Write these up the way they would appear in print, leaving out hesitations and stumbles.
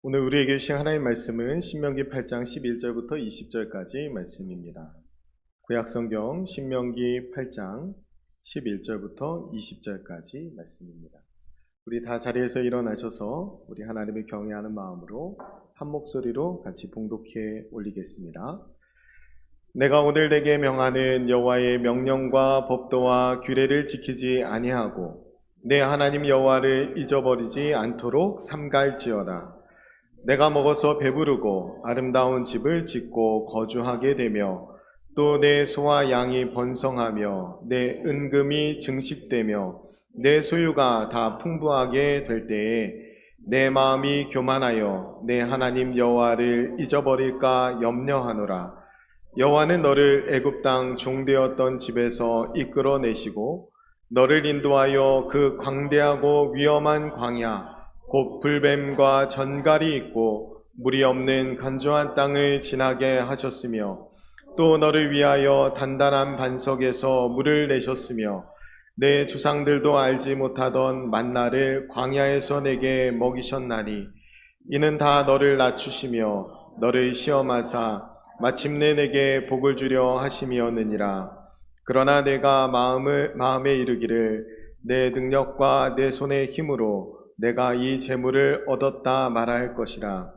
오늘 우리에게 주신 하나님의 말씀은 신명기 8장 11절부터 20절까지 말씀입니다. 구약성경 신명기 8장 11절부터 20절까지 말씀입니다. 우리 다 자리에서 일어나셔서 우리 하나님을 경외하는 마음으로 한 목소리로 같이 봉독해 올리겠습니다. 내가 오늘 내게 명하는 여호와의 명령과 법도와 규례를 지키지 아니하고 내 하나님 여호와를 잊어버리지 않도록 삼갈지어다. 내가 먹어서 배부르고 아름다운 집을 짓고 거주하게 되며 또 내 소와 양이 번성하며 내 은금이 증식되며 내 소유가 다 풍부하게 될 때에 내 마음이 교만하여 내 하나님 여호와를 잊어버릴까 염려하노라. 여호와는 너를 애굽 땅 종되었던 집에서 이끌어내시고 너를 인도하여 그 광대하고 위험한 광야 곧 불뱀과 전갈이 있고 물이 없는 간조한 땅을 지나게 하셨으며 또 너를 위하여 단단한 반석에서 물을 내셨으며 내 조상들도 알지 못하던 만나를 광야에서 내게 먹이셨나니 이는 다 너를 낮추시며 너를 시험하사 마침내 내게 복을 주려 하심이었느니라. 그러나 내가 마음에 이르기를 내 능력과 내 손의 힘으로 내가 이 재물을 얻었다 말할 것이라.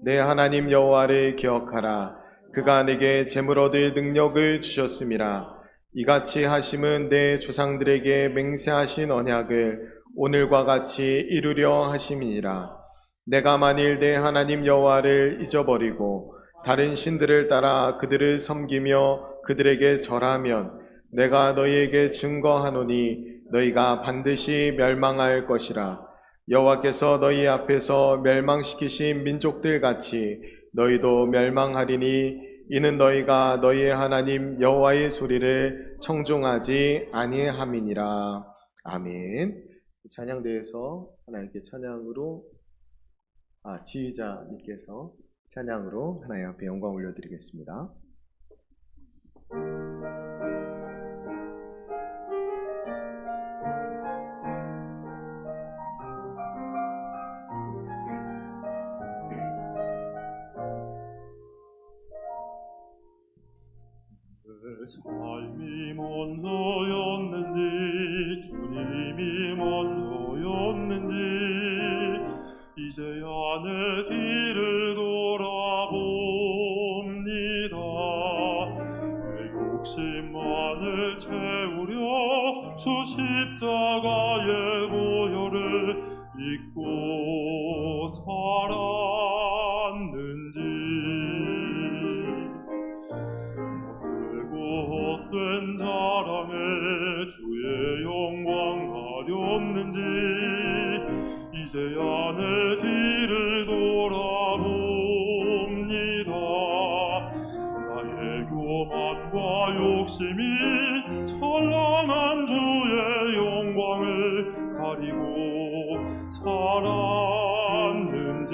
내 하나님 여호와를 기억하라. 그가 내게 재물 얻을 능력을 주셨음이라. 이같이 하심은 내 조상들에게 맹세하신 언약을 오늘과 같이 이루려 하심이니라. 내가 만일 내 하나님 여호와를 잊어버리고 다른 신들을 따라 그들을 섬기며 그들에게 절하면 내가 너희에게 증거하노니 너희가 반드시 멸망할 것이라. 여호와께서 너희 앞에서 멸망시키신 민족들 같이 너희도 멸망하리니 이는 너희가 너희의 하나님 여호와의 소리를 청종하지 아니함이니라. 아멘. 찬양대에서 하나님께 찬양으로 지휘자님께서 찬양으로 하나님 앞에 영광 올려드리겠습니다. 삶이 먼저였는지 주님이 먼저였는지 이제야 내 뒤를 돌아봅니다. 내 욕심만을 채우려 주 십자가의 보혈을 잊고 살았는지 헛된 자랑에 주의 영광 가렸는지 이제야 내 뒤를 돌아봅니다. 나의 교만과 욕심이 찬란한 주의 영광을 가리고 살았는지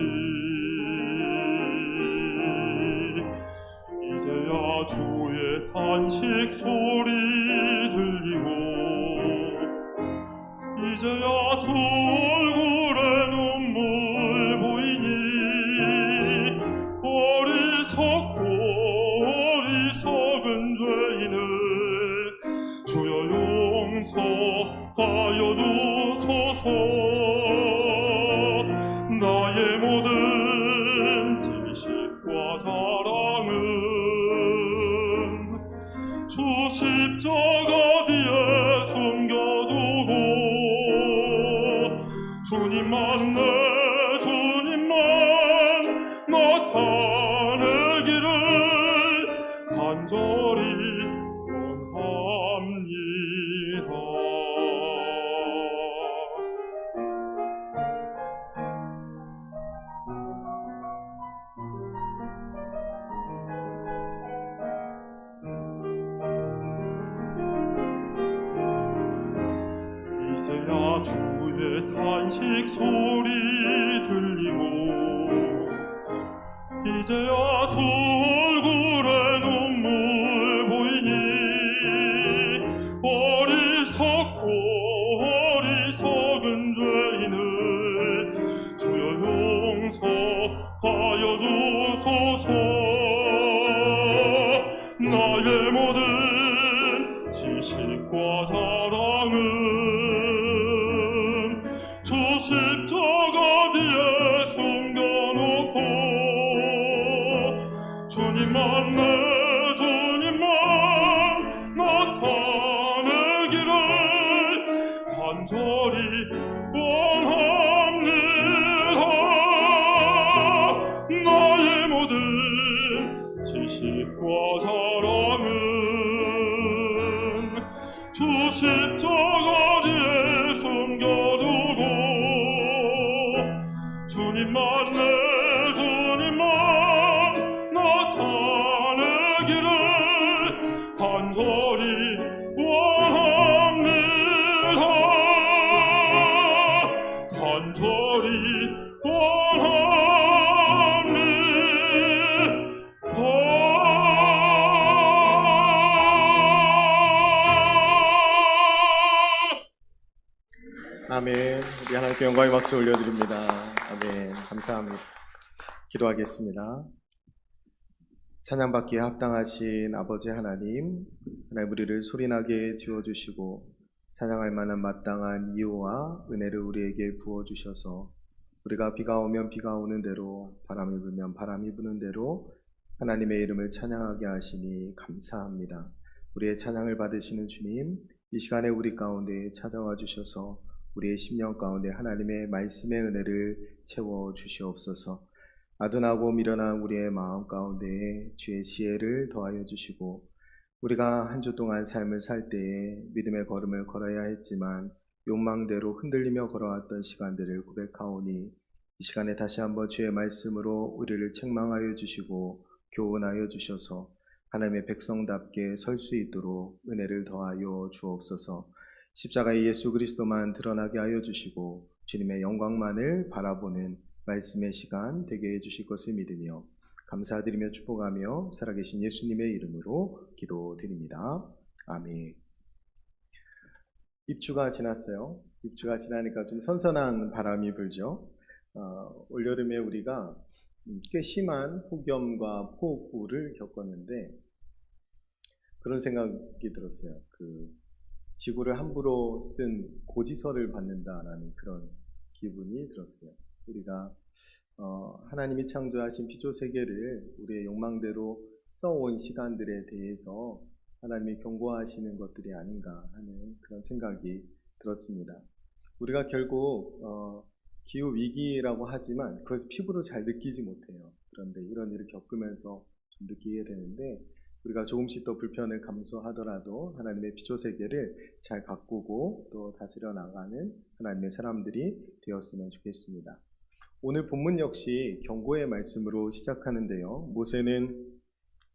이제야 주의 탄식 소리 들리고 이제야 주 얼굴에 눈물 보이니 어리석은 죄인을 주여 용서하여 주소서. 나의 모든 지식과 자랑은 주 십자가 뒤에 숨겨두고 주님만 나타내기를 간절히 원합니다. 이제야 주의 탄식 소리 들리고 이제야 주 얼굴에 눈물 보이니 어리석은 죄인을 주여 용서 너의 모든 지식과 자랑은 주 십자가 뒤에 숨겨놓고 주님만 나타내기를 간절히 원합니다. 나의 모든 지식과 자랑은 주 십자가 뒤에 숨겨두고 주님만 나타내기를 간절히 원합니다. 간절히 아멘. 우리 하나님께 영광의 박수 올려드립니다. 아멘. 감사합니다. 기도하겠습니다. 찬양받기에 합당하신 아버지 하나님, 우리를 소리나게 지어주시고 찬양할 만한 마땅한 이유와 은혜를 우리에게 부어주셔서 우리가 비가 오면 비가 오는 대로, 바람이 불면 바람이 부는 대로 하나님의 이름을 찬양하게 하시니 감사합니다. 우리의 찬양을 받으시는 주님, 이 시간에 우리 가운데 찾아와 주셔서 우리의 심령 가운데 하나님의 말씀의 은혜를 채워 주시옵소서. 아둔하고 미련한 우리의 마음 가운데 주의 지혜를 더하여 주시고, 우리가 한 주 동안 삶을 살 때에 믿음의 걸음을 걸어야 했지만 욕망대로 흔들리며 걸어왔던 시간들을 고백하오니, 이 시간에 다시 한번 주의 말씀으로 우리를 책망하여 주시고 교훈하여 주셔서 하나님의 백성답게 설 수 있도록 은혜를 더하여 주옵소서. 십자가의 예수 그리스도만 드러나게 하여 주시고 주님의 영광만을 바라보는 말씀의 시간 되게 해주실 것을 믿으며 감사드리며 축복하며 살아계신 예수님의 이름으로 기도드립니다. 아멘. 입추가 지났어요. 입추가 지나니까 좀 선선한 바람이 불죠. 올여름에 우리가 꽤 심한 폭염과 폭우를 겪었는데 그런 생각이 들었어요. 지구를 함부로 쓴 고지서를 받는다라는 그런 기분이 들었어요. 우리가 하나님이 창조하신 피조세계를 우리의 욕망대로 써온 시간들에 대해서 하나님이 경고하시는 것들이 아닌가 하는 그런 생각이 들었습니다. 우리가 결국 기후위기라고 하지만 그것을 피부로 잘 느끼지 못해요. 그런데 이런 일을 겪으면서 좀 느끼게 되는데, 우리가 조금씩 더 불편을 감수하더라도 하나님의 피조세계를 잘 가꾸고 또 다스려 나가는 하나님의 사람들이 되었으면 좋겠습니다. 오늘 본문 역시 경고의 말씀으로 시작하는데요. 모세는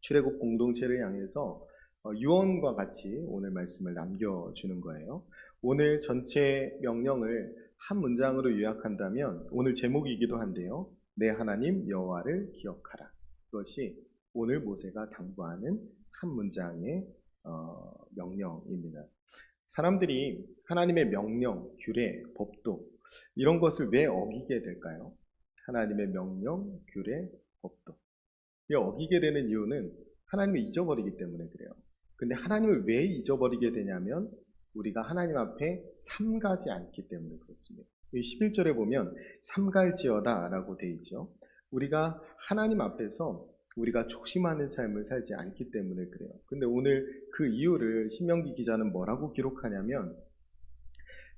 출애굽 공동체를 향해서 유언과 같이 오늘 말씀을 남겨주는 거예요. 오늘 전체 명령을 한 문장으로 요약한다면 오늘 제목이기도 한데요. 내 하나님 여호와를 기억하라. 그것이 오늘 모세가 당부하는 한 문장의 명령입니다. 사람들이 하나님의 명령, 규례, 법도 이런 것을 왜 어기게 될까요? 하나님의 명령, 규례, 법도 어기게 되는 이유는 하나님을 잊어버리기 때문에 그래요. 근데 하나님을 왜 잊어버리게 되냐면 우리가 하나님 앞에 삼가지 않기 때문에 그렇습니다. 11절에 보면 삼갈지어다 라고 되어 있죠. 우리가 하나님 앞에서 우리가 조심하는 삶을 살지 않기 때문에 그래요. 근데 오늘 그 이유를 신명기 기자는 뭐라고 기록하냐면,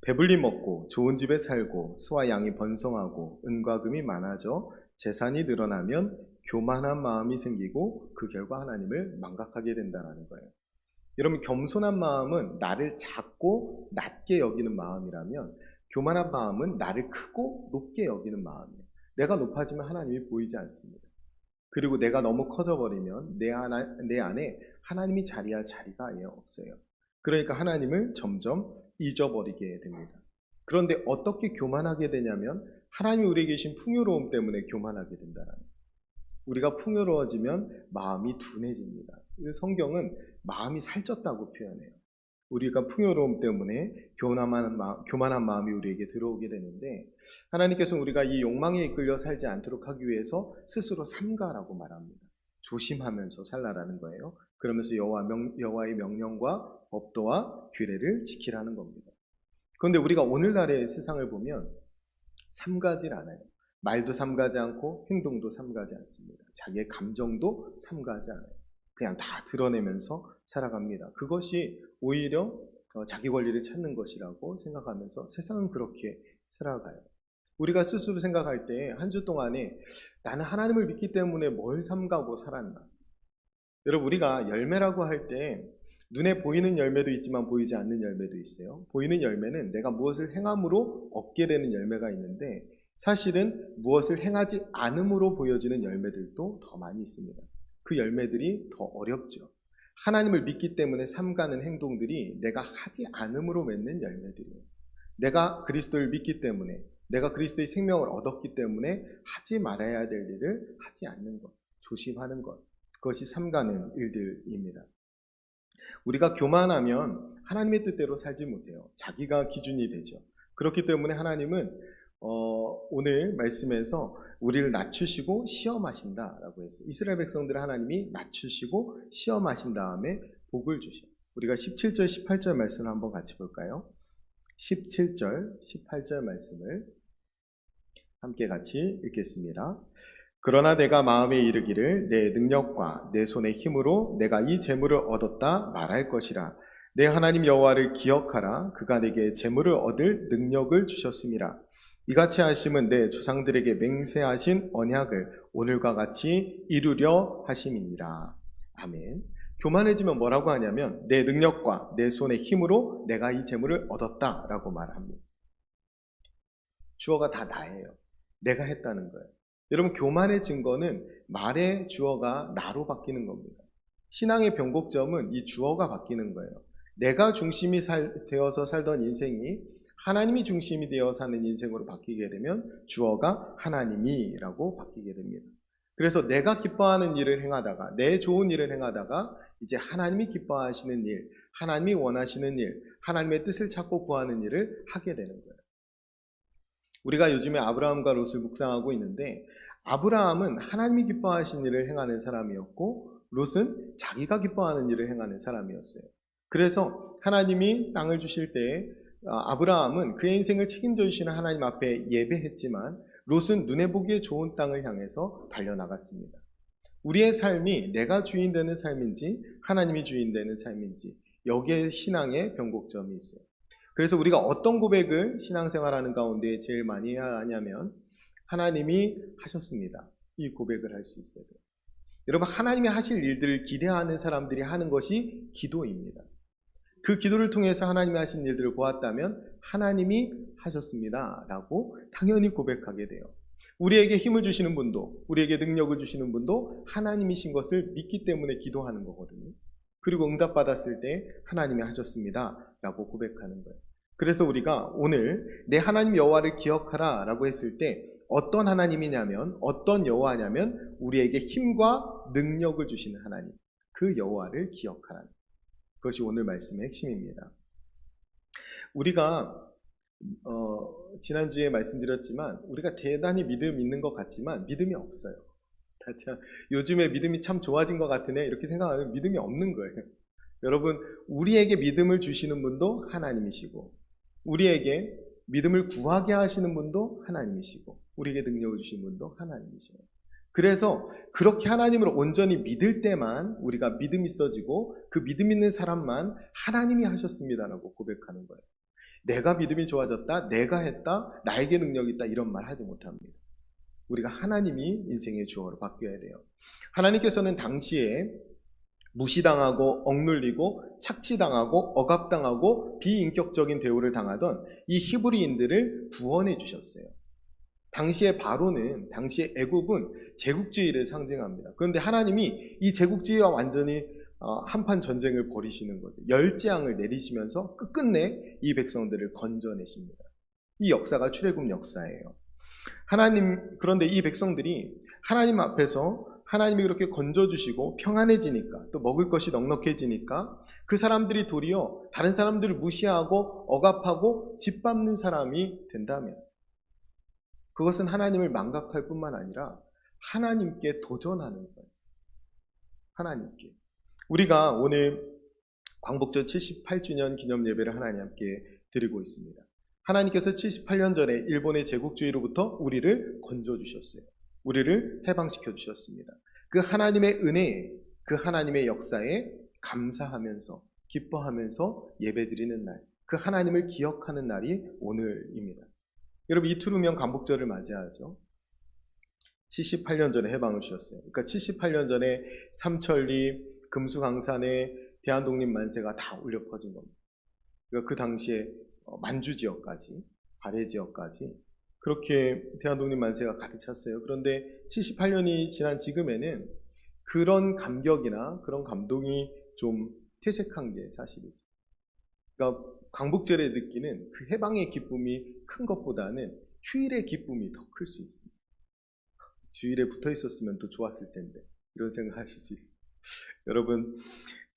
배불리 먹고 좋은 집에 살고 소와 양이 번성하고 은과 금이 많아져 재산이 늘어나면 교만한 마음이 생기고 그 결과 하나님을 망각하게 된다는 거예요. 여러분, 겸손한 마음은 나를 작고 낮게 여기는 마음이라면 교만한 마음은 나를 크고 높게 여기는 마음이에요. 내가 높아지면 하나님이 보이지 않습니다. 그리고 내가 너무 커져버리면 내 안에 하나님이 자리할 자리가 아예 없어요. 그러니까 하나님을 점점 잊어버리게 됩니다. 그런데 어떻게 교만하게 되냐면 하나님이 우리에게 계신 풍요로움 때문에 교만하게 된다는 거예요. 우리가 풍요로워지면 마음이 둔해집니다. 성경은 마음이 살쪘다고 표현해요. 우리가 풍요로움 때문에 교만한 마음이 우리에게 들어오게 되는데, 하나님께서는 우리가 이 욕망에 이끌려 살지 않도록 하기 위해서 스스로 삼가라고 말합니다. 조심하면서 살라라는 거예요. 그러면서 여호와의 명령과 법도와 규례를 지키라는 겁니다. 그런데 우리가 오늘날의 세상을 보면 삼가질 않아요. 말도 삼가지 않고 행동도 삼가지 않습니다. 자기의 감정도 삼가지 않아요. 그냥 다 드러내면서 살아갑니다. 그것이 오히려 자기 권리를 찾는 것이라고 생각하면서 세상은 그렇게 살아가요. 우리가 스스로 생각할 때 한 주 동안에 나는 하나님을 믿기 때문에 뭘 삼가고 살았나? 여러분, 우리가 열매라고 할 때 눈에 보이는 열매도 있지만 보이지 않는 열매도 있어요. 보이는 열매는 내가 무엇을 행함으로 얻게 되는 열매가 있는데, 사실은 무엇을 행하지 않음으로 보여지는 열매들도 더 많이 있습니다. 그 열매들이 더 어렵죠. 하나님을 믿기 때문에 삼가는 행동들이 내가 하지 않음으로 맺는 열매들이에요. 내가 그리스도를 믿기 때문에, 내가 그리스도의 생명을 얻었기 때문에 하지 말아야 될 일을 하지 않는 것, 조심하는 것, 그것이 삼가는 일들입니다. 우리가 교만하면 하나님의 뜻대로 살지 못해요. 자기가 기준이 되죠. 그렇기 때문에 하나님은 오늘 말씀에서 우리를 낮추시고 시험하신다라고 했어요. 이스라엘 백성들을 하나님이 낮추시고 시험하신 다음에 복을 주셔요. 우리가 17절, 18절 말씀을 한번 같이 볼까요? 17절, 18절 말씀을 함께 같이 읽겠습니다. 그러나 내가 마음에 이르기를 내 능력과 내 손의 힘으로 내가 이 재물을 얻었다 말할 것이라. 내 하나님 여호와를 기억하라. 그가 내게 재물을 얻을 능력을 주셨음이라. 이같이 하심은 내 조상들에게 맹세하신 언약을 오늘과 같이 이루려 하심이니라. 아멘. 교만해지면 뭐라고 하냐면 내 능력과 내 손의 힘으로 내가 이 재물을 얻었다라고 말합니다. 주어가 다 나예요. 내가 했다는 거예요. 여러분, 교만해진 거는 말의 주어가 나로 바뀌는 겁니다. 신앙의 변곡점은 이 주어가 바뀌는 거예요. 내가 중심이 되어서 살던 인생이 하나님이 중심이 되어 사는 인생으로 바뀌게 되면 주어가 하나님이라고 바뀌게 됩니다. 그래서 내가 기뻐하는 일을 행하다가, 내 좋은 일을 행하다가 이제 하나님이 기뻐하시는 일, 하나님이 원하시는 일, 하나님의 뜻을 찾고 구하는 일을 하게 되는 거예요. 우리가 요즘에 아브라함과 롯을 묵상하고 있는데, 아브라함은 하나님이 기뻐하신 일을 행하는 사람이었고 롯은 자기가 기뻐하는 일을 행하는 사람이었어요. 그래서 하나님이 땅을 주실 때 아브라함은 그의 인생을 책임져 주시는 하나님 앞에 예배했지만 롯은 눈에 보기에 좋은 땅을 향해서 달려나갔습니다. 우리의 삶이 내가 주인 되는 삶인지 하나님이 주인 되는 삶인지, 여기에 신앙의 변곡점이 있어요. 그래서 우리가 어떤 고백을 신앙생활하는 가운데 제일 많이 해야 하냐면 하나님이 하셨습니다. 이 고백을 할 수 있어야 돼요. 여러분, 하나님이 하실 일들을 기대하는 사람들이 하는 것이 기도입니다. 그 기도를 통해서 하나님이 하신 일들을 보았다면 하나님이 하셨습니다 라고 당연히 고백하게 돼요. 우리에게 힘을 주시는 분도, 우리에게 능력을 주시는 분도 하나님이신 것을 믿기 때문에 기도하는 거거든요. 그리고 응답받았을 때 하나님이 하셨습니다 라고 고백하는 거예요. 그래서 우리가 오늘 내 하나님 여호와를 기억하라 라고 했을 때 어떤 하나님이냐면, 어떤 여호와냐면 우리에게 힘과 능력을 주시는 하나님, 그 여호와를 기억하라는, 그것이 오늘 말씀의 핵심입니다. 우리가 지난주에 말씀드렸지만 우리가 대단히 믿음 있는 것 같지만 믿음이 없어요. 요즘에 믿음이 참 좋아진 것 같으네 이렇게 생각하면 믿음이 없는 거예요. 여러분, 우리에게 믿음을 주시는 분도 하나님이시고, 우리에게 믿음을 구하게 하시는 분도 하나님이시고, 우리에게 능력을 주신 분도 하나님이시고, 그래서 그렇게 하나님을 온전히 믿을 때만 우리가 믿음이 있어지고 그 믿음 있는 사람만 하나님이 하셨습니다라고 고백하는 거예요. 내가 믿음이 좋아졌다, 내가 했다, 나에게 능력이 있다 이런 말 하지 못합니다. 우리가 하나님이 인생의 주어로 바뀌어야 돼요. 하나님께서는 당시에 무시당하고 억눌리고 착취당하고 억압당하고 비인격적인 대우를 당하던 이 히브리인들을 구원해 주셨어요. 당시의 바로는, 당시의 애국은 제국주의를 상징합니다. 그런데 하나님이 이 제국주의와 완전히 한판 전쟁을 벌이시는 거죠. 열재앙을 내리시면서 끝끝내 이 백성들을 건져내십니다. 이 역사가 출애굽 역사예요. 그런데 이 백성들이 하나님 앞에서 하나님이 그렇게 건져주시고 평안해지니까, 또 먹을 것이 넉넉해지니까 그 사람들이 도리어 다른 사람들을 무시하고 억압하고 짓밟는 사람이 된다면, 그것은 하나님을 망각할 뿐만 아니라 하나님께 도전하는 거예요. 하나님께. 우리가 오늘 광복절 78주년 기념 예배를 하나님께 드리고 있습니다. 하나님께서 78년 전에 일본의 제국주의로부터 우리를 건져주셨어요. 우리를 해방시켜 주셨습니다. 그 하나님의 은혜에, 그 하나님의 역사에 감사하면서 기뻐하면서 예배드리는 날, 그 하나님을 기억하는 날이 오늘입니다. 여러분, 이틀 후면 광복절을 맞이하죠. 78년 전에 해방을 주셨어요. 그러니까 78년 전에 삼천리, 금수강산에 대한독립만세가 다 울려 퍼진 겁니다. 그러니까 그 당시에 만주 지역까지, 발해 지역까지 그렇게 대한독립만세가 가득 찼어요. 그런데 78년이 지난 지금에는 그런 감격이나 그런 감동이 좀 퇴색한 게 사실이죠. 그러니까 광복절에 느끼는 그 해방의 기쁨이 큰 것보다는 휴일의 기쁨이 더 클 수 있습니다. 주일에 붙어 있었으면 더 좋았을 텐데, 이런 생각 하실 수 있습니다. 여러분,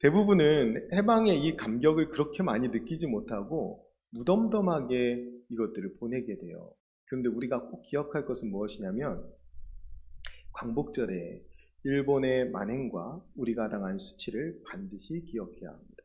대부분은 해방의 이 감격을 그렇게 많이 느끼지 못하고 무덤덤하게 이것들을 보내게 돼요. 그런데 우리가 꼭 기억할 것은 무엇이냐면, 광복절에 일본의 만행과 우리가 당한 수치를 반드시 기억해야 합니다.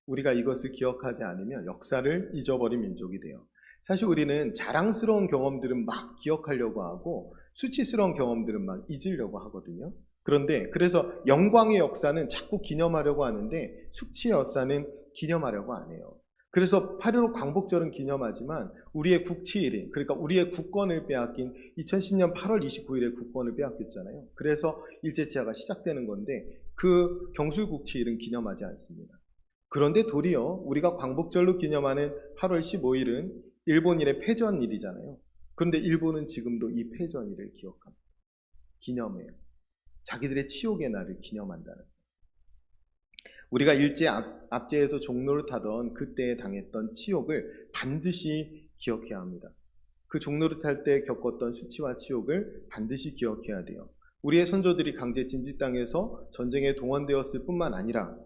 우리가 이것을 기억하지 않으면 역사를 잊어버린 민족이 돼요. 사실 우리는 자랑스러운 경험들은 막 기억하려고 하고 수치스러운 경험들은 막 잊으려고 하거든요. 그런데 그래서 영광의 역사는 자꾸 기념하려고 하는데 수치의 역사는 기념하려고 안 해요. 그래서 8.15 광복절은 기념하지만 우리의 국치일인, 그러니까 우리의 국권을 빼앗긴 2010년 8월 29일에 국권을 빼앗겼잖아요. 그래서 일제치하가 시작되는 건데 그 경술국치일은 기념하지 않습니다. 그런데 도리어 우리가 광복절로 기념하는 8월 15일은 일본인의 패전일이잖아요. 그런데 일본은 지금도 이 패전일을 기억합니다. 기념해요. 자기들의 치욕의 날을 기념한다는 거예요. 우리가 일제 압제에서 종로를 타던 그때에 당했던 치욕을 반드시 기억해야 합니다. 그 종로를 탈 때 겪었던 수치와 치욕을 반드시 기억해야 돼요. 우리의 선조들이 강제 진집당해서 전쟁에 동원되었을 뿐만 아니라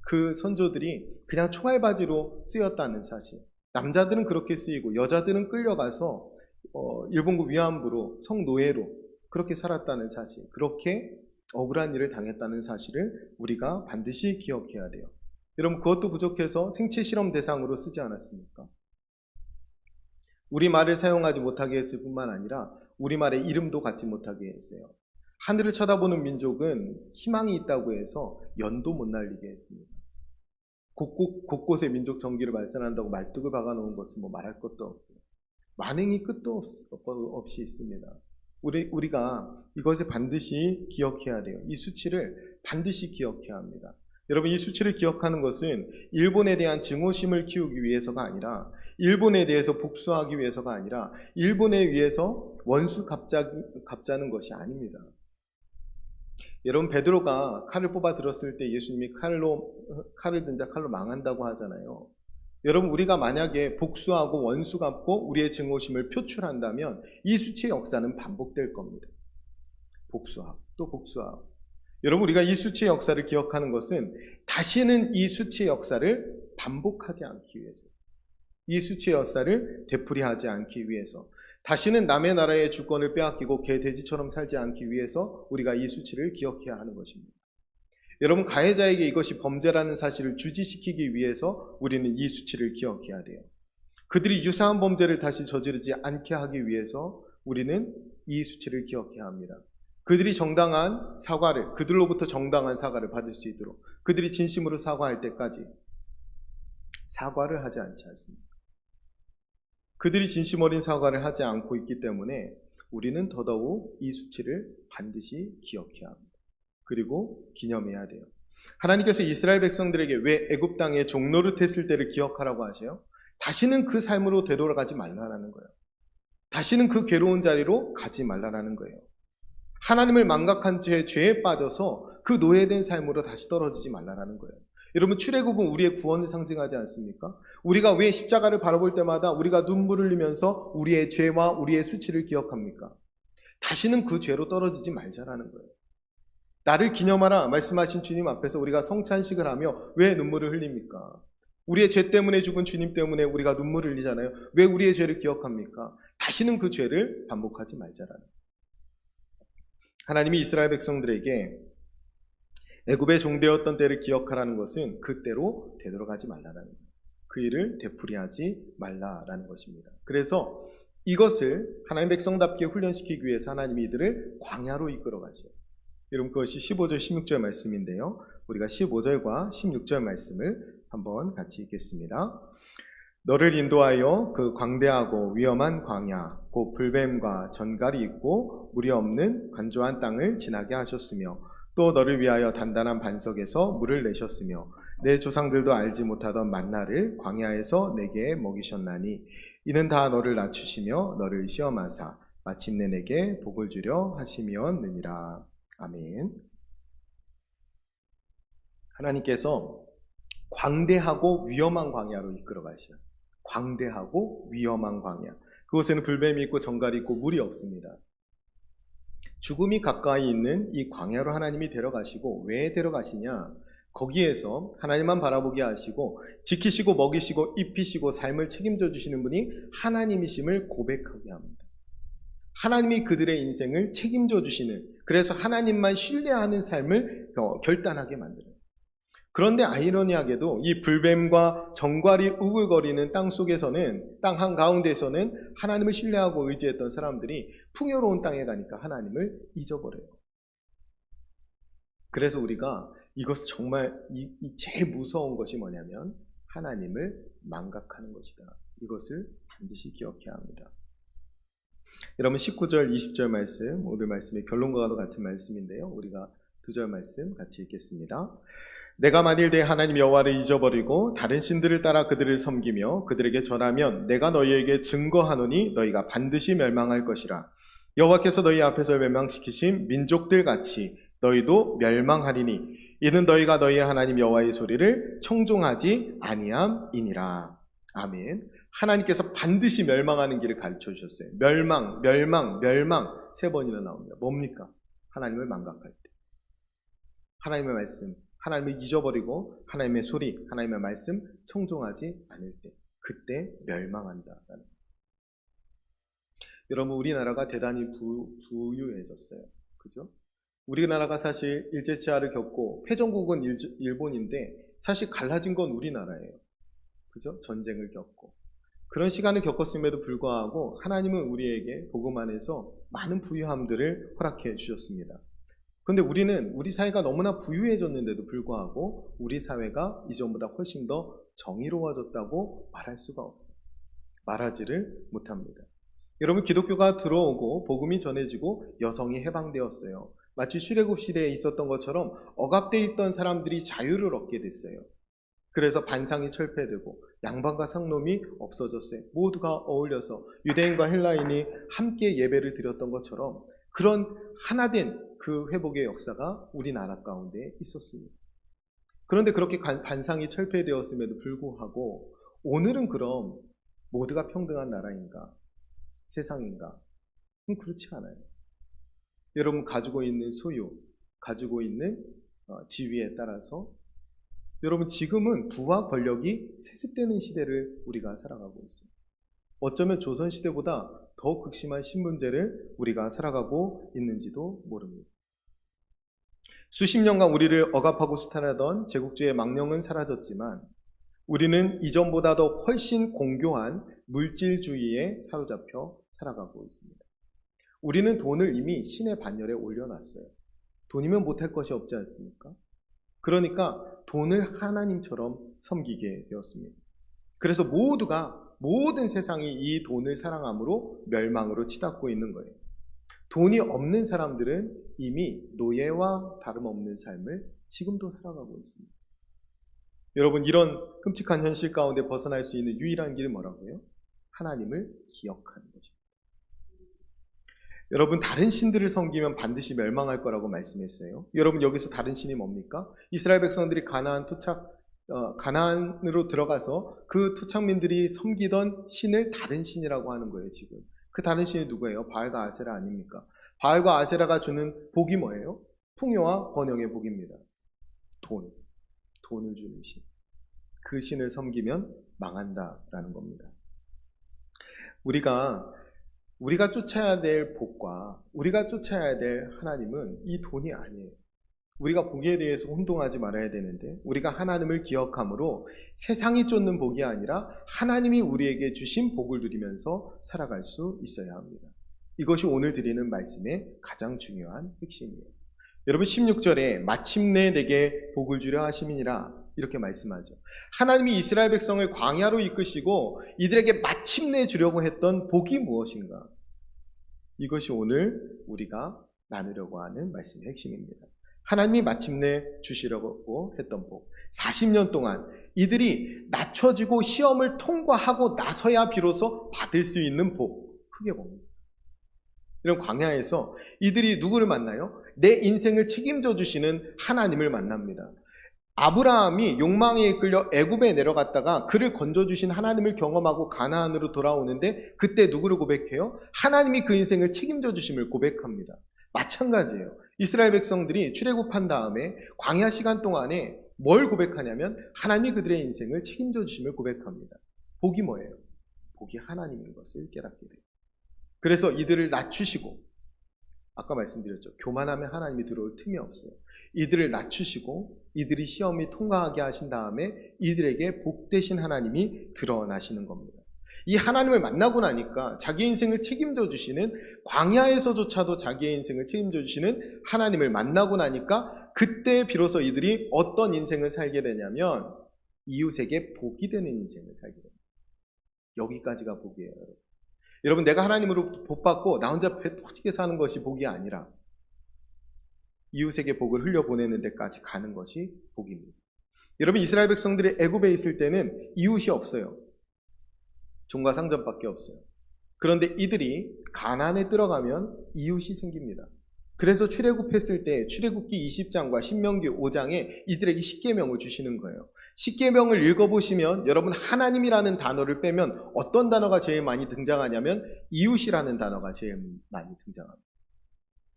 그 선조들이 그냥 총알바지로 쓰였다는 사실. 남자들은 그렇게 쓰이고 여자들은 끌려가서 일본군 위안부로 성노예로 그렇게 살았다는 사실. 그렇게 억울한 일을 당했다는 사실을 우리가 반드시 기억해야 돼요. 여러분, 그것도 부족해서 생체 실험 대상으로 쓰지 않았습니까? 우리말을 사용하지 못하게 했을 뿐만 아니라 우리말의 이름도 갖지 못하게 했어요. 하늘을 쳐다보는 민족은 희망이 있다고 해서 연도 못 날리게 했습니다. 곳곳에 민족 정기를 발산한다고 말뚝을 박아놓은 것은 뭐 말할 것도 없고 만행이 끝도 없이 있습니다. 우리가 이것을 반드시 기억해야 돼요. 이 수치를 반드시 기억해야 합니다. 여러분, 이 수치를 기억하는 것은 일본에 대한 증오심을 키우기 위해서가 아니라, 일본에 대해서 복수하기 위해서가 아니라, 일본에 의해서 원수 갚자는 것이 아닙니다. 여러분, 베드로가 칼을 뽑아 들었을 때 예수님이 칼을 든 자 칼로 망한다고 하잖아요. 여러분, 우리가 만약에 복수하고 원수 갚고 우리의 증오심을 표출한다면 이 수치의 역사는 반복될 겁니다. 복수하고 또 복수하고. 여러분, 우리가 이 수치의 역사를 기억하는 것은 다시는 이 수치의 역사를 반복하지 않기 위해서, 이 수치의 역사를 되풀이하지 않기 위해서, 다시는 남의 나라의 주권을 빼앗기고 개 돼지처럼 살지 않기 위해서 우리가 이 수치를 기억해야 하는 것입니다. 여러분, 가해자에게 이것이 범죄라는 사실을 주지시키기 위해서 우리는 이 수치를 기억해야 돼요. 그들이 유사한 범죄를 다시 저지르지 않게 하기 위해서 우리는 이 수치를 기억해야 합니다. 그들이 정당한 사과를, 그들로부터 정당한 사과를 받을 수 있도록, 그들이 진심으로 사과할 때까지 사과를 하지 않지 않습니다. 그들이 진심 어린 사과를 하지 않고 있기 때문에 우리는 더더욱 이 수치를 반드시 기억해야 합니다. 그리고 기념해야 돼요. 하나님께서 이스라엘 백성들에게 왜 애굽 땅에 종노릇했을 때를 기억하라고 하세요? 다시는 그 삶으로 되돌아가지 말라라는 거예요. 다시는 그 괴로운 자리로 가지 말라라는 거예요. 하나님을 망각한 죄에 빠져서 그 노예된 삶으로 다시 떨어지지 말라라는 거예요. 여러분, 출애굽은 우리의 구원을 상징하지 않습니까? 우리가 왜 십자가를 바라볼 때마다 우리가 눈물을 흘리면서 우리의 죄와 우리의 수치를 기억합니까? 다시는 그 죄로 떨어지지 말자라는 거예요. 나를 기념하라 말씀하신 주님 앞에서 우리가 성찬식을 하며 왜 눈물을 흘립니까? 우리의 죄 때문에 죽은 주님 때문에 우리가 눈물을 흘리잖아요. 왜 우리의 죄를 기억합니까? 다시는 그 죄를 반복하지 말자라는 거예요. 하나님이 이스라엘 백성들에게 애굽의 종되었던 때를 기억하라는 것은 그때로 되돌아가지 말라라는 거예요. 그 일을 되풀이하지 말라라는 것입니다. 그래서 이것을 하나님 백성답게 훈련시키기 위해서 하나님이 이들을 광야로 이끌어가죠. 여러분 그것이 15절 16절 말씀인데요. 우리가 15절과 16절 말씀을 한번 같이 읽겠습니다. 너를 인도하여 그 광대하고 위험한 광야 곧 불뱀과 전갈이 있고 물이 없는 건조한 땅을 지나게 하셨으며 또 너를 위하여 단단한 반석에서 물을 내셨으며 내 조상들도 알지 못하던 만나를 광야에서 내게 먹이셨나니 이는 다 너를 낮추시며 너를 시험하사 마침내 내게 복을 주려 하심이었느니라. 아멘. 하나님께서 광대하고 위험한 광야로 이끌어 가셔요. 광대하고 위험한 광야. 그곳에는 불뱀이 있고 정갈이 있고 물이 없습니다. 죽음이 가까이 있는 이 광야로 하나님이 데려가시고 왜 데려가시냐? 거기에서 하나님만 바라보게 하시고 지키시고 먹이시고 입히시고 삶을 책임져 주시는 분이 하나님이심을 고백하게 합니다. 하나님이 그들의 인생을 책임져 주시는, 그래서 하나님만 신뢰하는 삶을 결단하게 만드는. 그런데 아이러니하게도 이 불뱀과 정갈이 우글거리는 땅 속에서는, 땅 한가운데에서는 하나님을 신뢰하고 의지했던 사람들이 풍요로운 땅에 가니까 하나님을 잊어버려요. 그래서 우리가 이것 정말 제일 무서운 것이 뭐냐면 하나님을 망각하는 것이다. 이것을 반드시 기억해야 합니다. 여러분 19절 20절 말씀, 오늘 말씀의 결론과도 같은 말씀인데요. 우리가 2절 말씀 같이 읽겠습니다. 내가 만일 내 하나님 여호와를 잊어버리고 다른 신들을 따라 그들을 섬기며 그들에게 절하면 내가 너희에게 증거하노니 너희가 반드시 멸망할 것이라. 여호와께서 너희 앞에서 멸망시키신 민족들 같이 너희도 멸망하리니 이는 너희가 너희 하나님 여호와의 소리를 청종하지 아니함이니라. 아멘. 하나님께서 반드시 멸망하는 길을 가르쳐 주셨어요. 멸망, 멸망, 멸망 3번이나 나옵니다. 뭡니까? 하나님을 망각할 때, 하나님의 말씀, 하나님을 잊어버리고 하나님의 소리, 하나님의 말씀 청종하지 않을 때, 그때 멸망한다. 여러분 우리나라가 대단히 부유해졌어요. 그죠? 우리나라가 사실 일제치하를 겪고 패전국은 일본인데 사실 갈라진 건 우리나라예요. 그죠? 전쟁을 겪고 그런 시간을 겪었음에도 불구하고 하나님은 우리에게 복음 안에서 많은 부유함들을 허락해 주셨습니다. 그런데 우리 사회가 너무나 부유해졌는데도 불구하고 우리 사회가 이전보다 훨씬 더 정의로워졌다고 말할 수가 없어요. 말하지를 못합니다. 여러분 기독교가 들어오고 복음이 전해지고 여성이 해방되었어요. 마치 출애굽 시대에 있었던 것처럼 억압되어 있던 사람들이 자유를 얻게 됐어요. 그래서 반상이 철폐되고 양반과 상놈이 없어졌어요. 모두가 어울려서 유대인과 헬라인이 함께 예배를 드렸던 것처럼 그런 하나된 그 회복의 역사가 우리나라 가운데 있었습니다. 그런데 그렇게 반상이 철폐되었음에도 불구하고 오늘은 그럼 모두가 평등한 나라인가? 세상인가? 그렇지 않아요. 여러분 가지고 있는 소유, 가지고 있는 지위에 따라서 여러분 지금은 부와 권력이 세습되는 시대를 우리가 살아가고 있습니다. 어쩌면 조선시대보다 더 극심한 신분제를 우리가 살아가고 있는지도 모릅니다. 수십 년간 우리를 억압하고 수탈하던 제국주의 망령은 사라졌지만 우리는 이전보다도 훨씬 공교한 물질주의에 사로잡혀 살아가고 있습니다. 우리는 돈을 이미 신의 반열에 올려놨어요. 돈이면 못할 것이 없지 않습니까? 그러니까 돈을 하나님처럼 섬기게 되었습니다. 그래서 모든 세상이 이 돈을 사랑함으로 멸망으로 치닫고 있는 거예요. 돈이 없는 사람들은 이미 노예와 다름없는 삶을 지금도 살아가고 있습니다. 여러분 이런 끔찍한 현실 가운데 벗어날 수 있는 유일한 길은 뭐라고요? 하나님을 기억하는 것입니다. 여러분 다른 신들을 섬기면 반드시 멸망할 거라고 말씀했어요. 여러분 여기서 다른 신이 뭡니까? 이스라엘 백성들이 가나안으로 들어가서 그 토착민들이 섬기던 신을 다른 신이라고 하는 거예요. 지금 그 다른 신이 누구예요? 바알과 아세라 아닙니까? 바알과 아세라가 주는 복이 뭐예요? 풍요와 번영의 복입니다. 돈을 주는 신. 그 신을 섬기면 망한다라는 겁니다. 우리가 쫓아야 될 복과 우리가 쫓아야 될 하나님은 이 돈이 아니에요. 우리가 복에 대해서 혼동하지 말아야 되는데 우리가 하나님을 기억함으로 세상이 쫓는 복이 아니라 하나님이 우리에게 주신 복을 누리면서 살아갈 수 있어야 합니다. 이것이 오늘 드리는 말씀의 가장 중요한 핵심이에요. 여러분 16절에 마침내 내게 복을 주려 하심이니라 이렇게 말씀하죠. 하나님이 이스라엘 백성을 광야로 이끄시고 이들에게 마침내 주려고 했던 복이 무엇인가? 이것이 오늘 우리가 나누려고 하는 말씀의 핵심입니다. 하나님이 마침내 주시려고 했던 복. 40년 동안 이들이 낮춰지고 시험을 통과하고 나서야 비로소 받을 수 있는 복. 그게 뭡니까? 이런 광야에서 이들이 누구를 만나요? 내 인생을 책임져 주시는 하나님을 만납니다. 아브라함이 욕망에 이끌려 애굽에 내려갔다가 그를 건져주신 하나님을 경험하고 가나안으로 돌아오는데 그때 누구를 고백해요? 하나님이 그 인생을 책임져 주심을 고백합니다. 마찬가지예요. 이스라엘 백성들이 출애굽한 다음에 광야 시간 동안에 뭘 고백하냐면 하나님이 그들의 인생을 책임져 주심을 고백합니다. 복이 뭐예요? 복이 하나님인 것을 깨닫게 돼요. 그래서 이들을 낮추시고 아까 말씀드렸죠. 교만하면 하나님이 들어올 틈이 없어요. 이들을 낮추시고 이들이 시험이 통과하게 하신 다음에 이들에게 복되신 하나님이 드러나시는 겁니다. 이 하나님을 만나고 나니까 자기 인생을 책임져 주시는 광야에서조차도 자기의 인생을 책임져 주시는 하나님을 만나고 나니까 그때 비로소 이들이 어떤 인생을 살게 되냐면 이웃에게 복이 되는 인생을 살게 됩니다. 여기까지가 복이에요. 여러분 내가 하나님으로 복받고 나 혼자 배 터지게 사는 것이 복이 아니라 이웃에게 복을 흘려보내는 데까지 가는 것이 복입니다. 여러분 이스라엘 백성들이 애굽에 있을 때는 이웃이 없어요. 종과 상전밖에 없어요. 그런데 이들이 가나안에 들어가면 이웃이 생깁니다. 그래서 출애굽했을 때 출애굽기 20장과 신명기 5장에 이들에게 십계명을 주시는 거예요. 십계명을 읽어보시면 여러분 하나님이라는 단어를 빼면 어떤 단어가 제일 많이 등장하냐면 이웃이라는 단어가 제일 많이 등장합니다.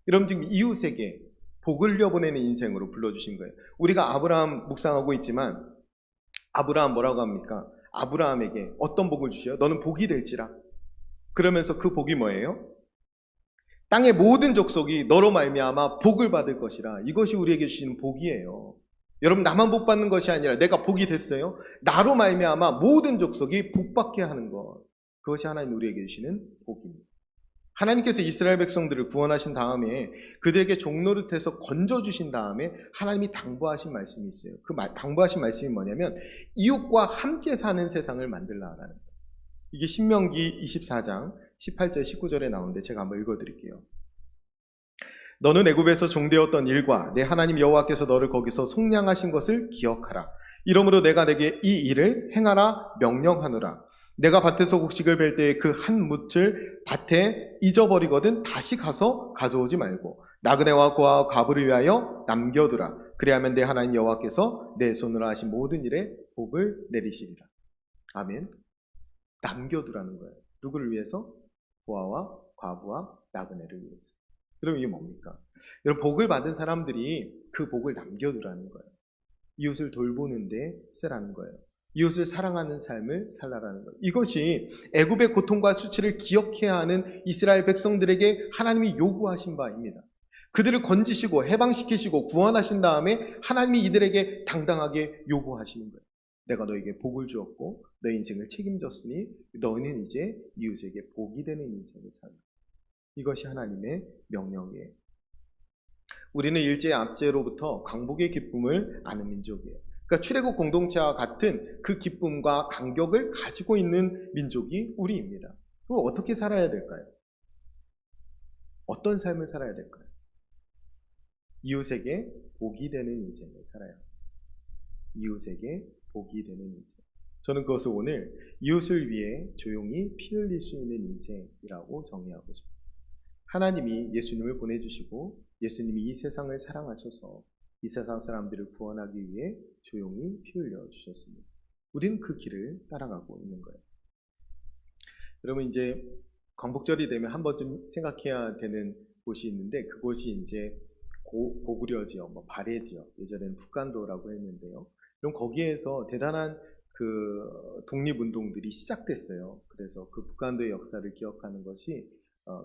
여러분 지금 이웃에게 복을 흘려보내는 인생으로 불러주신 거예요. 우리가 아브라함 묵상하고 있지만 아브라함 뭐라고 합니까? 아브라함에게 어떤 복을 주셔요? 너는 복이 될지라. 그러면서 그 복이 뭐예요? 땅의 모든 족속이 너로 말미암아 복을 받을 것이라. 이것이 우리에게 주시는 복이에요. 여러분 나만 복 받는 것이 아니라 내가 복이 됐어요. 나로 말미암아 모든 족속이 복받게 하는 것. 그것이 하나님 우리에게 주시는 복입니다. 하나님께서 이스라엘 백성들을 구원하신 다음에 그들에게 종노릇해서 건져주신 다음에 하나님이 당부하신 말씀이 있어요. 그 당부하신 말씀이 뭐냐면 이웃과 함께 사는 세상을 만들라라는 거예요. 이게 신명기 24장 18절 19절에 나오는데 제가 한번 읽어드릴게요. 너는 애굽에서 종되었던 일과 내 하나님 여호와께서 너를 거기서 속량하신 것을 기억하라. 이러므로 내가 내게 이 일을 행하라 명령하노라. 내가 밭에서 곡식을 벨 때에 그 한 뭇을 밭에 잊어버리거든 다시 가서 가져오지 말고 나그네와 고아와 과부를 위하여 남겨두라. 그리하면 내 하나님 여호와께서 내 손으로 하신 모든 일에 복을 내리시리라. 아멘. 남겨두라는 거예요. 누구를 위해서? 고아와 과부와 나그네를 위해서. 그럼 이게 뭡니까? 여러분 복을 받은 사람들이 그 복을 남겨두라는 거예요. 이웃을 돌보는데 쓰라는 거예요. 이웃을 사랑하는 삶을 살라라는 것. 이것이 애굽의 고통과 수치를 기억해야 하는 이스라엘 백성들에게 하나님이 요구하신 바입니다. 그들을 건지시고 해방시키시고 구원하신 다음에 하나님이 이들에게 당당하게 요구하시는 거예요. 내가 너에게 복을 주었고 너의 인생을 책임졌으니 너는 이제 이웃에게 복이 되는 인생을 살라. 이것이 하나님의 명령이에요. 우리는 일제 압제로부터 광복의 기쁨을 아는 민족이에요. 그러니까 출애굽 공동체와 같은 그 기쁨과 감격을 가지고 있는 민족이 우리입니다. 그럼 어떻게 살아야 될까요? 어떤 삶을 살아야 될까요? 이웃에게 복이 되는 인생을 살아야 합니다. 이웃에게 복이 되는 인생. 저는 그것을 오늘 이웃을 위해 조용히 피 흘릴 수 있는 인생이라고 정의하고 싶습니다. 하나님이 예수님을 보내주시고 예수님이 이 세상을 사랑하셔서 이 세상 사람들을 구원하기 위해 조용히 피 흘려 주셨습니다. 우리는 그 길을 따라가고 있는 거예요. 여러분 이제 광복절이 되면 한 번쯤 생각해야 되는 곳이 있는데 그곳이 이제 고구려 지역, 발해 지역, 예전에는 북간도라고 했는데요. 그럼 거기에서 대단한 그 독립운동들이 시작됐어요. 그래서 그 북간도의 역사를 기억하는 것이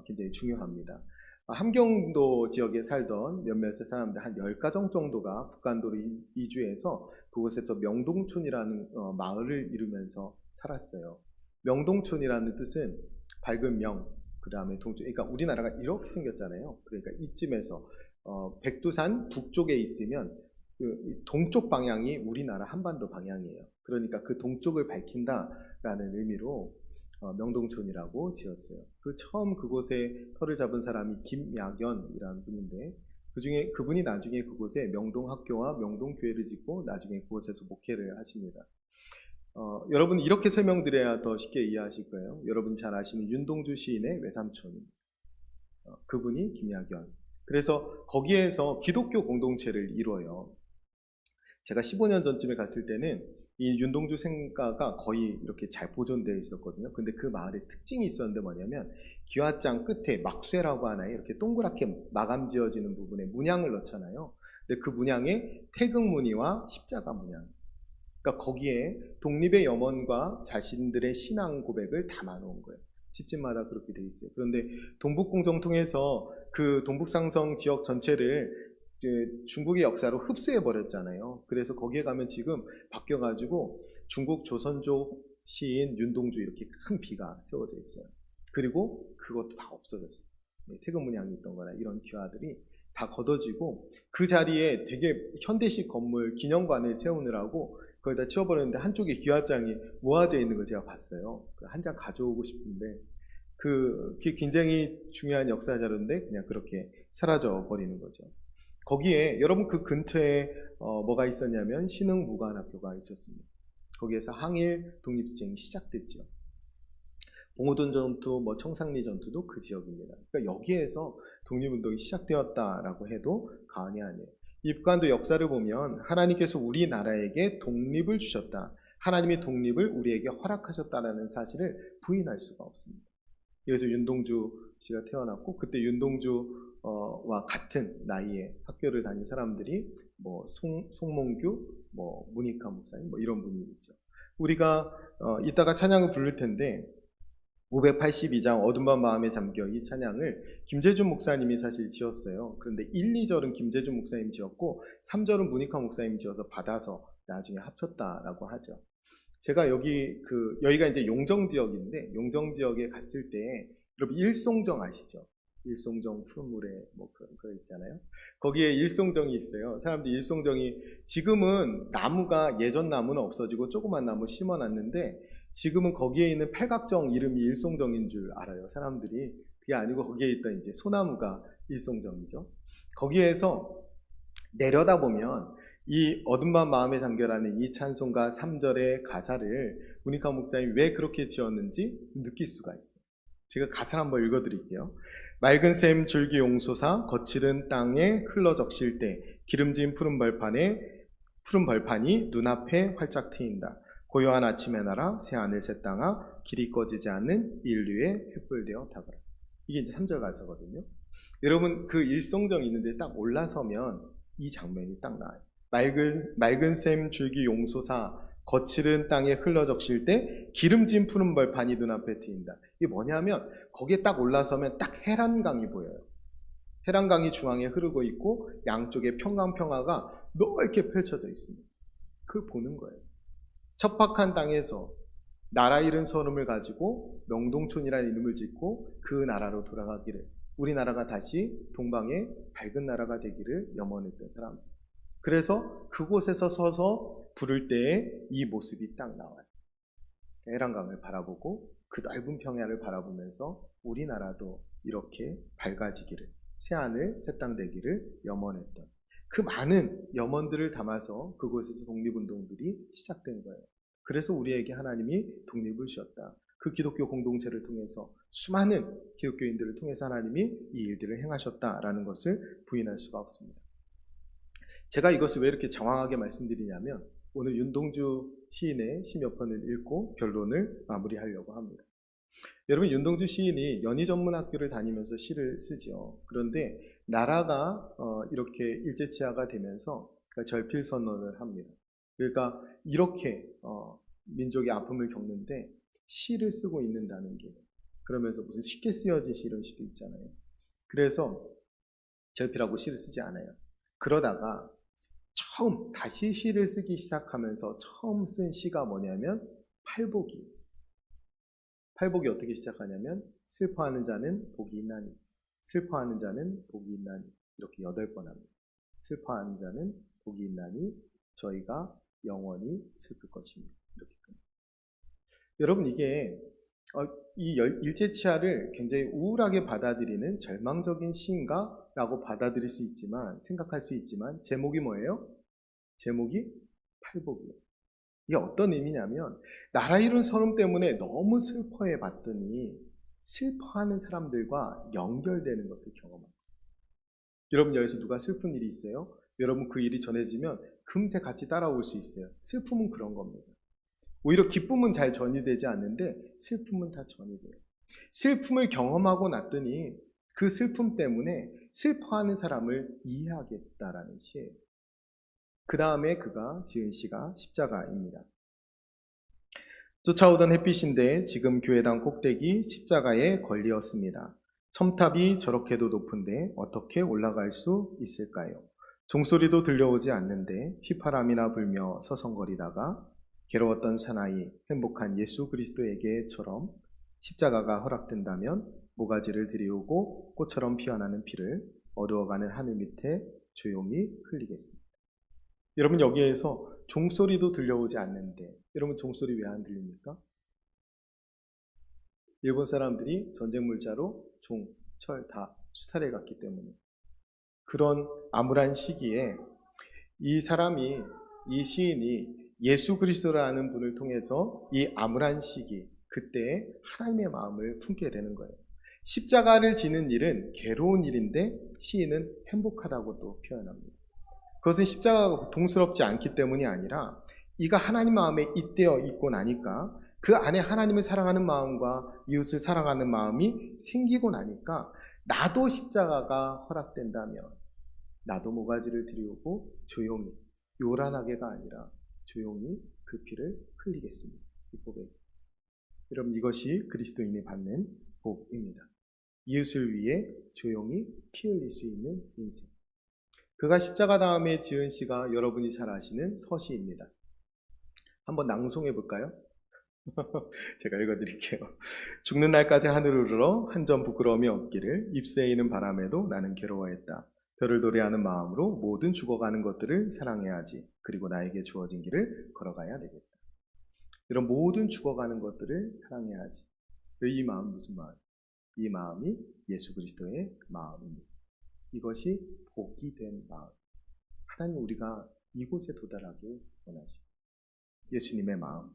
굉장히 중요합니다. 함경도 지역에 살던 몇몇의 사람들 한 10가정 정도가 북한도로 이주해서 그곳에서 명동촌이라는 마을을 이루면서 살았어요. 명동촌이라는 뜻은 밝은 명, 그 다음에 동쪽, 그러니까 우리나라가 이렇게 생겼잖아요. 그러니까 이쯤에서 백두산 북쪽에 있으면 그 동쪽 방향이 우리나라 한반도 방향이에요. 그러니까 그 동쪽을 밝힌다라는 의미로 명동촌이라고 지었어요. 그 처음 그곳에 터를 잡은 사람이 김약연이라는 분인데 그분이 나중에 그곳에 명동학교와 명동교회를 짓고 나중에 그곳에서 목회를 하십니다. 여러분 이렇게 설명드려야 더 쉽게 이해하실 거예요. 여러분 잘 아시는 윤동주 시인의 외삼촌입니다. 그분이 김약연. 그래서 거기에서 기독교 공동체를 이루어요. 제가 15년 전쯤에 갔을 때는 이 윤동주 생가가 거의 이렇게 잘 보존되어 있었거든요. 근데 그 마을에 특징이 있었는데 뭐냐면 기와장 끝에 막쇠라고 하나요? 이렇게 동그랗게 마감 지어지는 부분에 문양을 넣잖아요. 근데 그 문양에 태극무늬와 십자가 문양이 있어요. 그러니까 거기에 독립의 염원과 자신들의 신앙 고백을 담아놓은 거예요. 집집마다 그렇게 돼 있어요. 그런데 동북공정 통해서 그 동북상성 지역 전체를 중국의 역사로 흡수해 버렸잖아요. 그래서 거기에 가면 지금 바뀌어가지고 중국 조선족 시인 윤동주 이렇게 큰 비가 세워져 있어요. 그리고 그것도 다 없어졌어요. 태극 문양이 있던 거나 이런 기와들이 다 걷어지고 그 자리에 되게 현대식 건물 기념관을 세우느라고 거기다 치워버렸는데 한쪽에 기와장이 모아져 있는 걸 제가 봤어요. 한 장 가져오고 싶은데 그게 굉장히 중요한 역사 자료인데 그냥 그렇게 사라져 버리는 거죠. 거기에 여러분 그 근처에 뭐가 있었냐면 신흥무관학교가 있었습니다. 거기에서 항일 독립투쟁이 시작됐죠. 봉오동 전투, 청산리 전투도 그 지역입니다. 그러니까 여기에서 독립운동이 시작되었다라고 해도 과언이 아니에요. 이 북한도 역사를 보면 하나님께서 우리나라에게 독립을 주셨다. 하나님이 독립을 우리에게 허락하셨다라는 사실을 부인할 수가 없습니다. 여기서 윤동주 씨가 태어났고 그때 윤동주와 같은 나이에 학교를 다닌 사람들이 송몽규, 문익환 목사님 이런 분이 있죠. 우리가 이따가 찬양을 부를 텐데 582장 어둠 밤 마음에 잠겨 이 찬양을 김재준 목사님이 사실 지었어요. 그런데 1, 2절은 김재준 목사님이 지었고 3절은 문익환 목사님이 지어서 받아서 나중에 합쳤다라고 하죠. 제가 여기가 이제 용정 지역인데 용정 지역에 갔을 때 여러분 일송정 아시죠? 일송정 푸른 물에 그거 있잖아요. 거기에 일송정이 있어요. 사람들이 일송정이 지금은 나무가 예전 나무는 없어지고 조그만 나무 심어놨는데 지금은 거기에 있는 팔각정 이름이 일송정인 줄 알아요. 사람들이 그게 아니고 거기에 있던 이제 소나무가 일송정이죠. 거기에서 내려다 보면 이 어둠 밤 마음에 잠겨라는 이 찬송가 3절의 가사를 문익환 목사님이 왜 그렇게 지었는지 느낄 수가 있어요. 제가 가사를 한번 읽어드릴게요. 맑은 샘 줄기 용솟아 거칠은 땅에 흘러 적실 때 기름진 푸른 벌판이 눈앞에 활짝 트인다. 고요한 아침의 나라 새하늘 새 땅아 길이 꺼지지 않는 인류의 횃불되어 다가라. 이게 이제 3절 가사거든요. 여러분 그 일송정이 있는데 딱 올라서면 이 장면이 딱 나와요. 맑은 샘 줄기 용솟아 거칠은 땅에 흘러 적실 때 기름진 푸른 벌판이 눈앞에 트인다. 이게 뭐냐면 거기에 딱 올라서면 딱 해란강이 보여요. 해란강이 중앙에 흐르고 있고 양쪽에 평강평화가 넓게 펼쳐져 있습니다. 그걸 보는 거예요. 척박한 땅에서 나라 잃은 서름을 가지고 명동촌이라는 이름을 짓고 그 나라로 돌아가기를 우리나라가 다시 동방의 밝은 나라가 되기를 염원했던 사람들. 그래서 그곳에서 서서 부를 때에 이 모습이 딱 나와요. 해란강을 바라보고 그 넓은 평야를 바라보면서 우리나라도 이렇게 밝아지기를 새하늘 새 땅 되기를 염원했던 그 많은 염원들을 담아서 그곳에서 독립운동들이 시작된 거예요. 그래서 우리에게 하나님이 독립을 주셨다. 그 기독교 공동체를 통해서 수많은 기독교인들을 통해서 하나님이 이 일들을 행하셨다라는 것을 부인할 수가 없습니다. 제가 이것을 왜 이렇게 장황하게 말씀드리냐면 오늘 윤동주 시인의 시몇 편을 읽고 결론을 마무리하려고 합니다. 여러분 윤동주 시인이 연희전문학교를 다니면서 시를 쓰죠. 그런데 나라가 이렇게 일제치하가 되면서 절필선언을 합니다. 그러니까 이렇게 민족의 아픔을 겪는데 시를 쓰고 있는다는 게 그러면서 무슨 쉽게 쓰여진 시 이런 시도 있잖아요. 그래서 절필하고 시를 쓰지 않아요. 그러다가 처음 다시 시를 쓰기 시작하면서 처음 쓴 시가 뭐냐면 팔복이. 팔복이 어떻게 시작하냐면 슬퍼하는 자는 복이 있나니, 슬퍼하는 자는 복이 있나니, 이렇게 8번 합니다. 슬퍼하는 자는 복이 있나니 저희가 영원히 슬플 것입니다. 이렇게. 여러분, 이게 이 일제치하를 굉장히 우울하게 받아들이는 절망적인 시인가? 라고 받아들일 수 있지만, 생각할 수 있지만, 제목이 뭐예요? 제목이 팔복이에요. 이게 어떤 의미냐면, 나라 이룬 서름 때문에 너무 슬퍼해 봤더니 슬퍼하는 사람들과 연결되는 것을 경험합니다. 여러분, 여기서 누가 슬픈 일이 있어요? 여러분, 그 일이 전해지면 금세 같이 따라올 수 있어요. 슬픔은 그런 겁니다. 오히려 기쁨은 잘 전이되지 않는데 슬픔은 다 전이돼요. 슬픔을 경험하고 났더니 그 슬픔 때문에 슬퍼하는 사람을 이해하겠다라는 시예요. 그 다음에 그가 지은 시가 십자가입니다. 쫓아오던 햇빛인데 지금 교회당 꼭대기 십자가에 걸리었습니다. 첨탑이 저렇게도 높은데 어떻게 올라갈 수 있을까요? 종소리도 들려오지 않는데 휘파람이나 불며 서성거리다가 괴로웠던 사나이 행복한 예수 그리스도에게처럼 십자가가 허락된다면 모가지를 들이우고 꽃처럼 피어나는 피를 어두워가는 하늘 밑에 조용히 흘리겠습니다. 여러분, 여기에서 종소리도 들려오지 않는데, 여러분 종소리 왜 안 들립니까? 일본 사람들이 전쟁 물자로 종, 철 다 수탈해 갔기 때문에. 그런 암울한 시기에 이 사람이, 이 시인이 예수 그리스도라는 분을 통해서 이 암울한 시기, 그때 하나님의 마음을 품게 되는 거예요. 십자가를 지는 일은 괴로운 일인데 시인은 행복하다고 또 표현합니다. 그것은 십자가가 고통스럽지 않기 때문이 아니라 이가 하나님 마음에 잇대어 있고 나니까 그 안에 하나님을 사랑하는 마음과 이웃을 사랑하는 마음이 생기고 나니까 나도 십자가가 허락된다면 나도 모가지를 들이우고 조용히, 요란하게가 아니라 조용히 그 피를 흘리겠습니다. 이 고백. 여러분, 이것이 그리스도인이 받는 복입니다. 이웃을 위해 조용히 피 흘릴 수 있는 인생. 그가 십자가 다음에 지은 시가 여러분이 잘 아시는 서시입니다. 한번 낭송해 볼까요? 제가 읽어드릴게요. 죽는 날까지 하늘을 울어 한 점 부끄러움이 없기를 잎새에 있는 바람에도 나는 괴로워했다. 별을 노래하는 마음으로 모든 죽어가는 것들을 사랑해야지. 그리고 나에게 주어진 길을 걸어가야 되겠다. 이런 모든 죽어가는 것들을 사랑해야지. 이 마음 무슨 마음? 이 마음이 예수 그리스도의 마음입니다. 이것이 복이 된 마음. 하나님, 우리가 이곳에 도달하길 원하십니다. 예수님의 마음.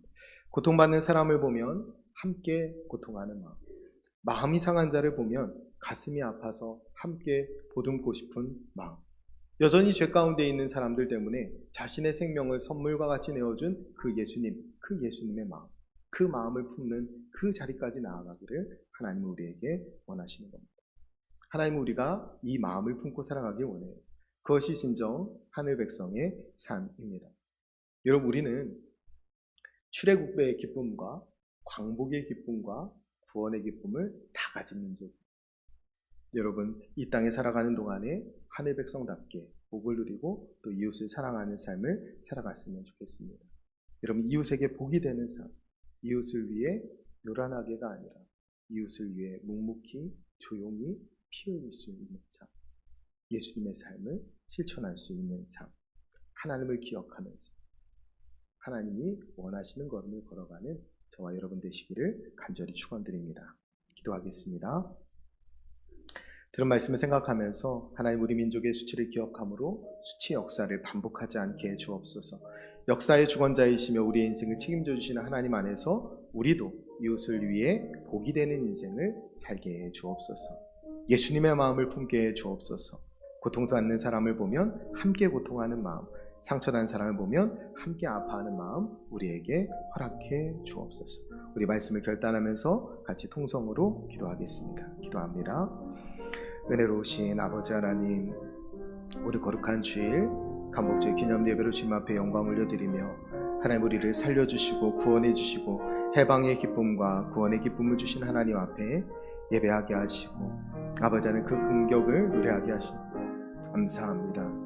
고통받는 사람을 보면 함께 고통하는 마음. 마음이 상한 자를 보면 가슴이 아파서 함께 보듬고 싶은 마음. 여전히 죄 가운데 있는 사람들 때문에 자신의 생명을 선물과 같이 내어준 그 예수님, 그 예수님의 마음. 그 마음을 품는 그 자리까지 나아가기를 하나님은 우리에게 원하시는 겁니다. 하나님은 우리가 이 마음을 품고 살아가길 원해요. 그것이 진정 하늘 백성의 삶입니다. 여러분, 우리는 출애굽의 기쁨과 광복의 기쁨과 구원의 기쁨을 다 가진 민족. 여러분, 이 땅에 살아가는 동안에 하늘 백성답게 복을 누리고 또 이웃을 사랑하는 삶을 살아갔으면 좋겠습니다. 여러분, 이웃에게 복이 되는 삶, 이웃을 위해 요란하게가 아니라 이웃을 위해 묵묵히 조용히 피 흘릴 수 있는 삶, 예수님의 삶을 실천할 수 있는 삶, 하나님을 기억하면서 하나님이 원하시는 걸음을 걸어가는 저와 여러분 되시기를 간절히 축원드립니다. 기도하겠습니다. 들은 말씀을 생각하면서 하나님, 우리 민족의 수치를 기억함으로 수치의 역사를 반복하지 않게 해 주옵소서. 역사의 주권자이시며 우리의 인생을 책임져 주시는 하나님 안에서 우리도 이웃을 위해 복이 되는 인생을 살게 해 주옵소서. 예수님의 마음을 품게 해 주옵소서. 고통받는 사람을 보면 함께 고통하는 마음, 상처난 사람을 보면 함께 아파하는 마음 우리에게 허락해 주옵소서. 우리 말씀을 결단하면서 같이 통성으로 기도하겠습니다. 기도합니다. 은혜로우신 아버지 하나님, 우리 거룩한 주일 간목절 기념 예배로 주님 앞에 영광 올려드리며 하나님, 우리를 살려주시고 구원해 주시고 해방의 기쁨과 구원의 기쁨을 주신 하나님 앞에 예배하게 하시고 아버지 하나님 그 긍휼을 노래하게 하시니 감사합니다.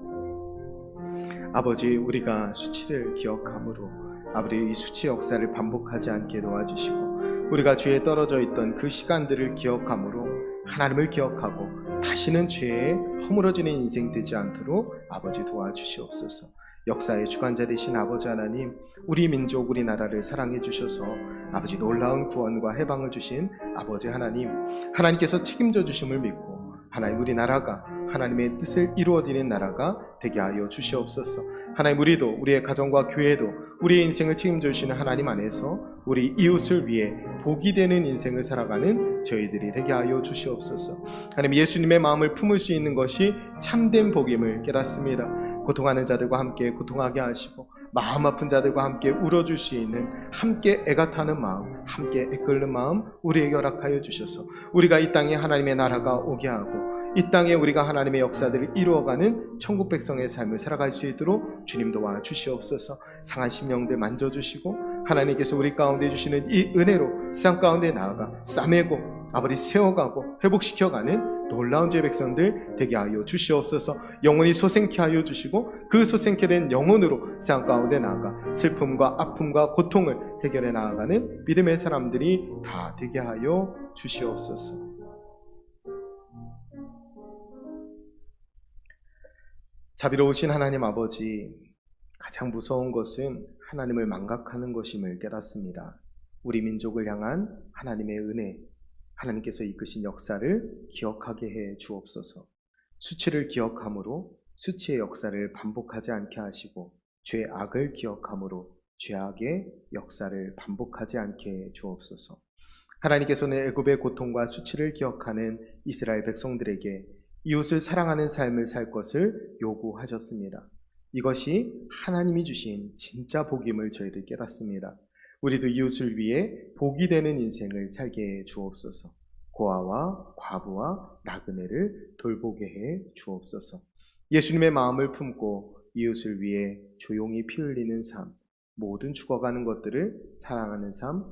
아버지, 우리가 수치를 기억함으로 아버지 이 수치 역사를 반복하지 않게 도와주시고, 우리가 죄에 떨어져 있던 그 시간들을 기억함으로 하나님을 기억하고 다시는 죄에 허물어지는 인생 되지 않도록 아버지 도와주시옵소서. 역사의 주관자 되신 아버지 하나님, 우리 민족 우리나라를 사랑해 주셔서 아버지 놀라운 구원과 해방을 주신 아버지 하나님, 하나님께서 책임져 주심을 믿고 하나님 우리나라가 하나님의 뜻을 이루어드리는 나라가 되게 하여 주시옵소서. 하나님, 우리도 우리의 가정과 교회도 우리의 인생을 책임져 주시는 하나님 안에서 우리 이웃을 위해 복이 되는 인생을 살아가는 저희들이 되게 하여 주시옵소서. 하나님, 예수님의 마음을 품을 수 있는 것이 참된 복임을 깨닫습니다. 고통하는 자들과 함께 고통하게 하시고 마음 아픈 자들과 함께 울어줄 수 있는, 함께 애가 타는 마음, 함께 애끓는 마음 우리에게 허락하여 주셔서 우리가 이 땅에 하나님의 나라가 오게 하고 이 땅에 우리가 하나님의 역사들을 이루어가는 천국 백성의 삶을 살아갈 수 있도록 주님 도와주시옵소서. 상한 심령들 만져주시고 하나님께서 우리 가운데 주시는 이 은혜로 세상 가운데 나아가 싸매고 아버지 세워가고 회복시켜가는 놀라운 제 백성들 되게 하여 주시옵소서. 영혼이 소생케 하여 주시고 그 소생케 된 영혼으로 세상 가운데 나아가 슬픔과 아픔과 고통을 해결해 나아가는 믿음의 사람들이 다 되게 하여 주시옵소서. 자비로우신 하나님 아버지, 가장 무서운 것은 하나님을 망각하는 것임을 깨닫습니다. 우리 민족을 향한 하나님의 은혜, 하나님께서 이끄신 역사를 기억하게 해 주옵소서. 수치를 기억함으로 수치의 역사를 반복하지 않게 하시고 죄악을 기억함으로 죄악의 역사를 반복하지 않게 해 주옵소서. 하나님께서는 애굽의 고통과 수치를 기억하는 이스라엘 백성들에게 이웃을 사랑하는 삶을 살 것을 요구하셨습니다. 이것이 하나님이 주신 진짜 복임을 저희들 깨닫습니다. 우리도 이웃을 위해 복이 되는 인생을 살게 해 주옵소서. 고아와 과부와 나그네를 돌보게 해 주옵소서. 예수님의 마음을 품고 이웃을 위해 조용히 피 흘리는 삶, 모든 죽어가는 것들을 사랑하는 삶